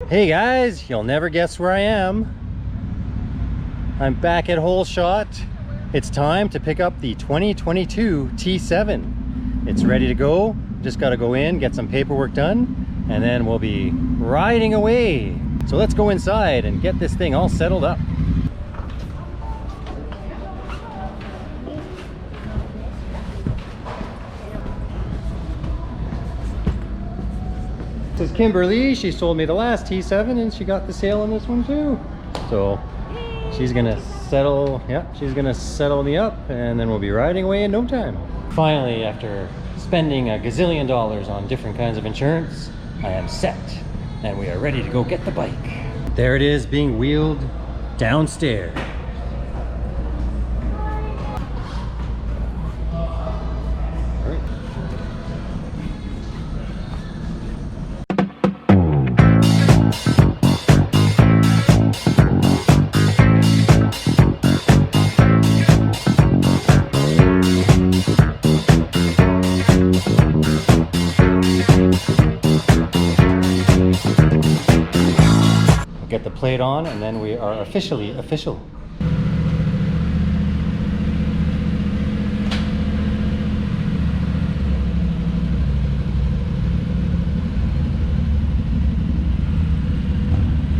Hey guys, you'll never guess where I am. I'm back at Hole Shot. It's time to pick up the 2022 T7. It's ready to go. Just got to go in, get some paperwork done, and then we'll be riding away. So let's go inside and get this thing all settled up. This is Kimberly. She sold me the last T7 and she got the sale on this one too. So she's gonna settle, she's gonna settle me up and then we'll be riding away in no time. Finally, after spending a gazillion dollars on different kinds of insurance, I am set and we are ready to go get the bike. There it is, being wheeled downstairs. Get the plate on and then we are officially official. Here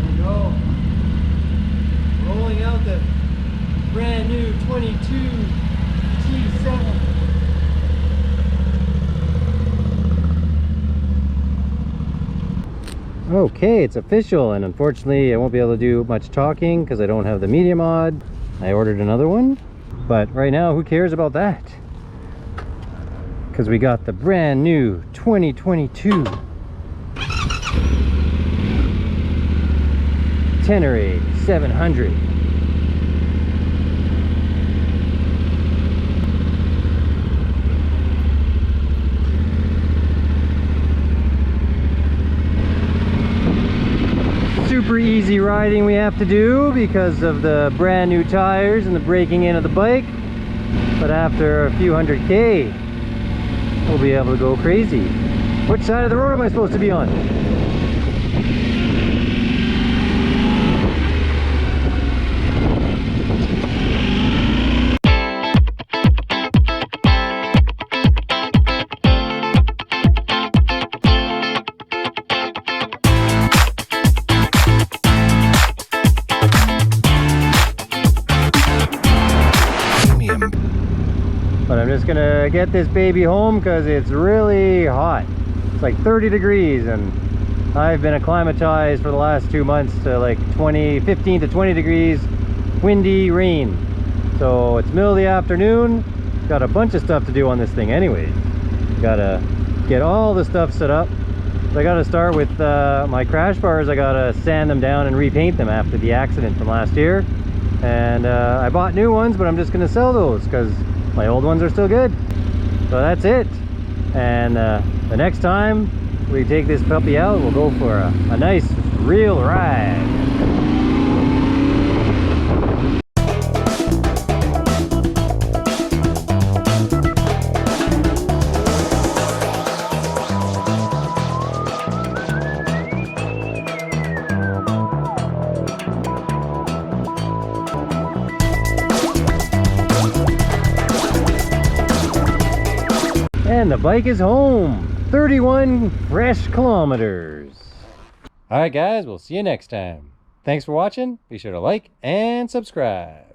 we go. Rolling out the brand new 22 T7. Okay, it's official, and unfortunately I won't be able to do much talking because I don't have the media mod. I ordered another one, but right now who cares about that? Because we got the brand new 2022 Tenere 700. Super easy riding we have to do because of the brand new tires and the breaking in of the bike, but after a few 100K we'll be able to go crazy. Which side of the road am I supposed to be on? But I'm just gonna get this baby home because it's really hot. It's like 30 degrees and I've been acclimatized for the last 2 months to like 15 to 20 degrees, windy, rain. So it's middle of the afternoon, got a bunch of stuff to do on this thing anyways. Gotta get all the stuff set up. So I gotta start with my crash bars. I gotta sand them down and repaint them after the accident from last year. And I bought new ones, but I'm just gonna sell those because my old ones are still good. So that's it. And the next time we take this puppy out, we'll go for a nice real ride. And the bike is home. 31 fresh kilometers. All right guys, we'll see you next time. Thanks for watching. Be sure to like and subscribe.